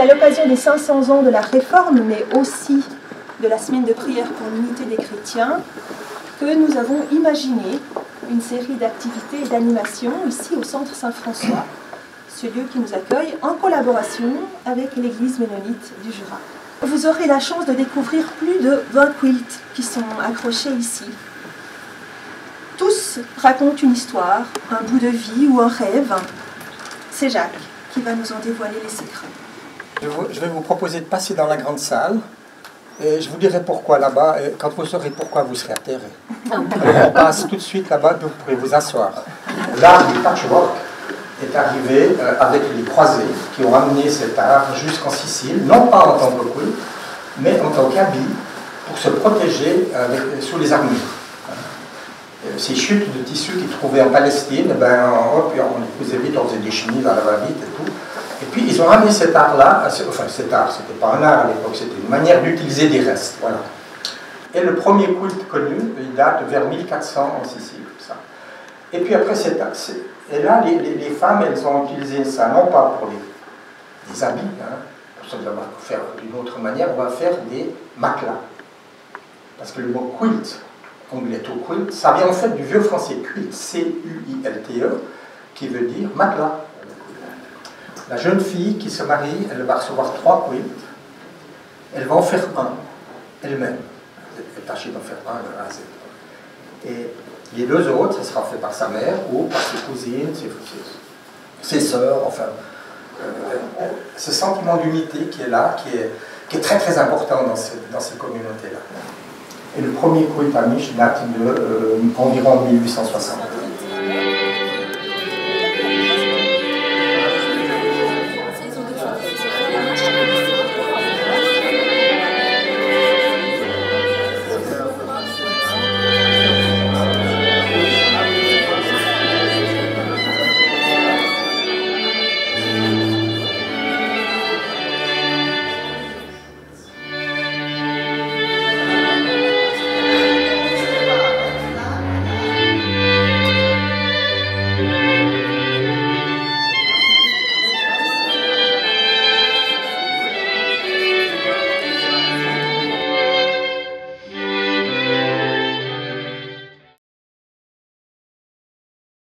à l'occasion des 500 ans de la Réforme, mais aussi de la semaine de prière pour l'unité des chrétiens, que nous avons imaginé une série d'activités et d'animations ici au Centre Saint-François, ce lieu qui nous accueille en collaboration avec l'Église mennonite du Jura. Vous aurez la chance de découvrir plus de 20 quilts qui sont accrochés ici. Tous racontent une histoire, un bout de vie ou un rêve. C'est Jacques qui va nous en dévoiler les secrets. Je vais vous proposer de passer dans la grande salle et je vous dirai pourquoi là-bas. Quand vous saurez pourquoi, vous serez atterré. On passe tout de suite là-bas, vous pourrez vous asseoir. L'art du patchwork est arrivé avec les croisés qui ont amené cet art jusqu'en Sicile, non pas en tant que quilt, mais en tant qu'habit pour se protéger sous les armures. Ces chutes de tissus qu'ils trouvaient en Palestine, on les faisait vite, on faisait des chemises à la va-vite et tout. Et puis ils ont ramené cet art-là, enfin cet art, c'était pas un art à l'époque, c'était une manière d'utiliser des restes. Voilà. Et le premier quilt connu, il date vers 1400 en Sicile. Ça. Et puis après cet art, et là les femmes, elles ont utilisé ça, non pas pour des habits, pour ça on va faire d'une autre manière, on va faire des matelas. Parce que le mot quilt, anglais to quilt, ça vient en fait du vieux français quilt, C-U-I-L-T-E, qui veut dire matelas. La jeune fille qui se marie, elle va recevoir 3 quilts, elle va en faire un, elle-même. Elle est tâchée d'en faire un de A à Z. Et les 2 autres, ça sera fait par sa mère ou par ses cousines, ses sœurs, enfin. Ce sentiment d'unité qui est là, qui est très très important dans ces communautés-là. Et le premier quilt amish date d'environ 1860.